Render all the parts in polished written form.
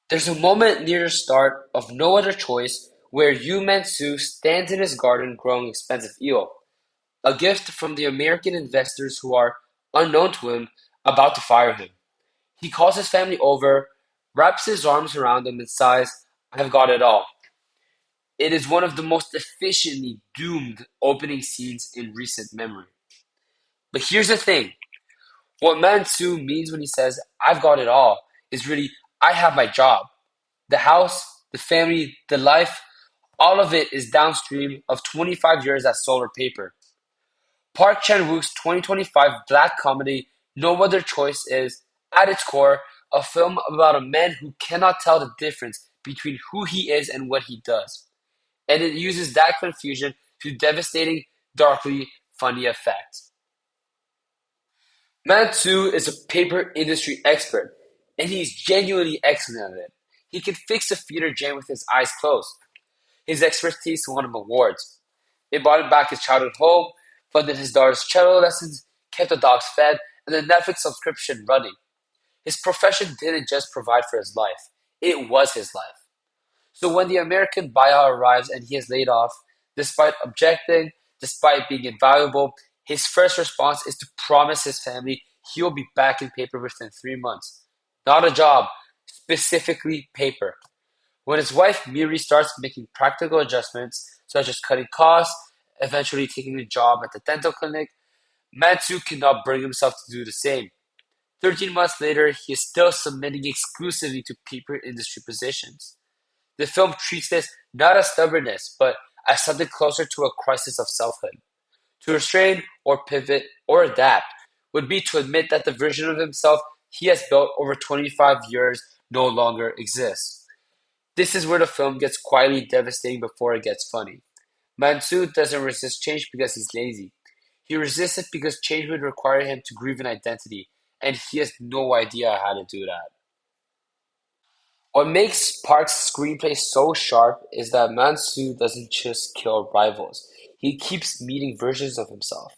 There's a moment near the start of No Other Choice where Yu Man-soo stands in his garden growing expensive eel, a gift from the American investors who are, unknown to him, about to fire him. He calls his family over, wraps his arms around them and sighs, "I've got it all." It is one of the most efficiently doomed opening scenes in recent memory. But here's the thing. What Man-soo means when he says, "I've got it all," is really, "I have my job." The house, the family, the life, all of it is downstream of 25 years at Solar Paper. Park Chan-wook's 2025 black comedy No Other Choice is, at its core, a film about a man who cannot tell the difference between who he is and what he does. And it uses that confusion to devastating, darkly funny effect. Matsu is a paper industry expert, and he is genuinely excellent at it. He can fix a feeder jam with his eyes closed. His expertise won him awards. It bought him back his childhood home, funded his daughter's cello lessons, kept the dogs fed, and the Netflix subscription running. His profession didn't just provide for his life, it was his life. So when the American buyout arrives and he is laid off, despite objecting, despite being invaluable, his first response is to promise his family he will be back in paper within 3 months. Not a job, specifically paper. When his wife Miri starts making practical adjustments, such as cutting costs, eventually taking a job at the dental clinic, Matsu cannot bring himself to do the same. 13 months later, he is still submitting exclusively to paper industry positions. The film treats this not as stubbornness, but as something closer to a crisis of selfhood. To restrain or pivot or adapt would be to admit that the version of himself he has built over 25 years no longer exists. This is where the film gets quietly devastating before it gets funny. Mansoor doesn't resist change because he's lazy. He resists it because change would require him to grieve an identity, and he has no idea how to do that. What makes Park's screenplay so sharp is that Mansoor doesn't just kill rivals, he keeps meeting versions of himself.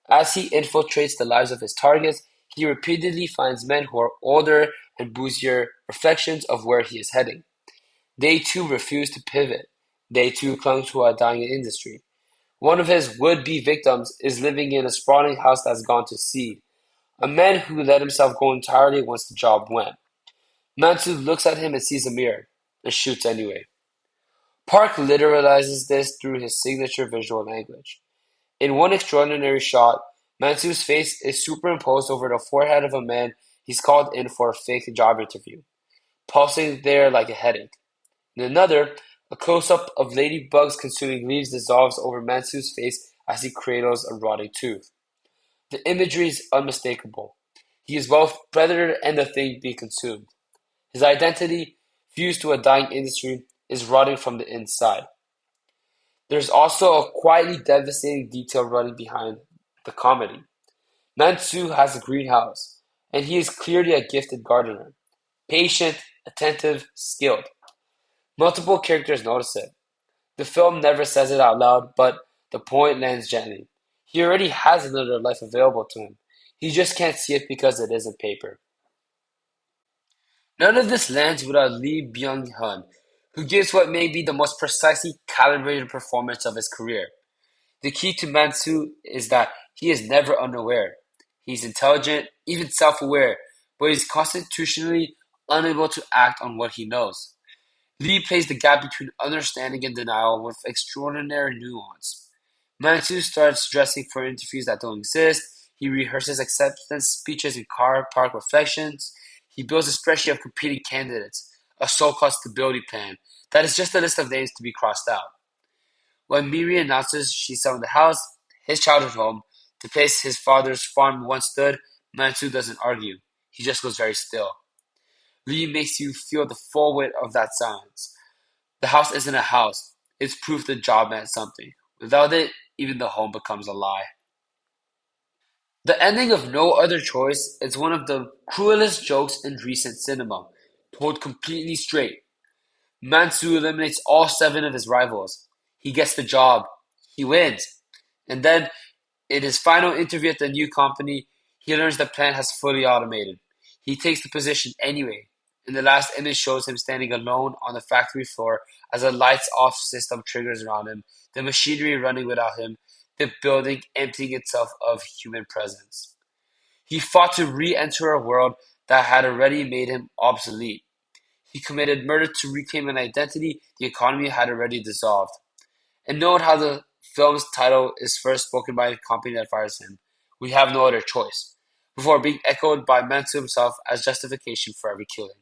As he infiltrates the lives of his targets, he repeatedly finds men who are older and boozier reflections of where he is heading. They too refuse to pivot. They too clung to a dying industry. One of his would-be victims is living in a sprawling house that's gone to seed. A man who let himself go entirely once the job went. Mansoor looks at him and sees a mirror, and shoots anyway. Park literalizes this through his signature visual language. In one extraordinary shot, Mansoor's face is superimposed over the forehead of a man he's called in for a fake job interview, pulsing there like a headache. In another, a close-up of ladybugs consuming leaves dissolves over Mansoor's face as he cradles a rotting tooth. The imagery is unmistakable. He is both predator and the thing being consumed. His identity, fused to a dying industry, is rotting from the inside. There's also a quietly devastating detail running behind the comedy. Mansoor has a greenhouse, and he is clearly a gifted gardener. Patient, attentive, skilled. Multiple characters notice it. The film never says it out loud, but the point lands gently. He already has another life available to him. He just can't see it because it isn't paper. None of this lands without Lee Byung-hun, who gives what may be the most precisely calibrated performance of his career. The key to Mansu is that he is never unaware. He's intelligent, even self-aware, but he's constitutionally unable to act on what he knows. Lee plays the gap between understanding and denial with extraordinary nuance. Mansu starts dressing for interviews that don't exist. He rehearses acceptance speeches in car park reflections. He builds a spreadsheet of competing candidates, a so-called stability plan that is just a list of names to be crossed out. When Miri announces she's selling the house, his childhood home, the place his father's farm once stood, Mansu doesn't argue. He just goes very still. Lee makes you feel the full weight of that silence. The house isn't a house. It's proof the job meant something. Without it, even the home becomes a lie. The ending of No Other Choice is one of the cruelest jokes in recent cinema, told completely straight. Mansu eliminates all seven of his rivals. He gets the job. He wins. And then, in his final interview at the new company, he learns the plant has fully automated. He takes the position anyway. and the last image shows him standing alone on the factory floor as a lights-off system triggers around him, the machinery running without him, the building emptying itself of human presence. He fought to re-enter a world that had already made him obsolete. He committed murder to reclaim an identity the economy had already dissolved. And note how the film's title is first spoken by the company that fires him, "We have no other choice," before being echoed by Mansu himself as justification for every killing.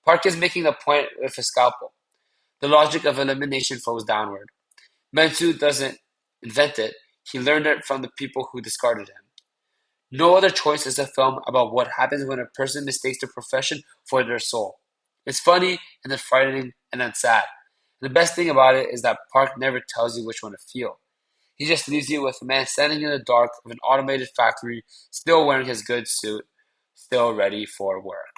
Park is making the point with his scalpel. The logic of elimination flows downward. Mansu doesn't invent it, he learned it from the people who discarded him. No Other Choice is a film about what happens when a person mistakes their profession for their soul. It's funny and then frightening and then sad. And the best thing about it is that Park never tells you which one to feel. He just leaves you with a man standing in the dark of an automated factory, still wearing his good suit, still ready for work.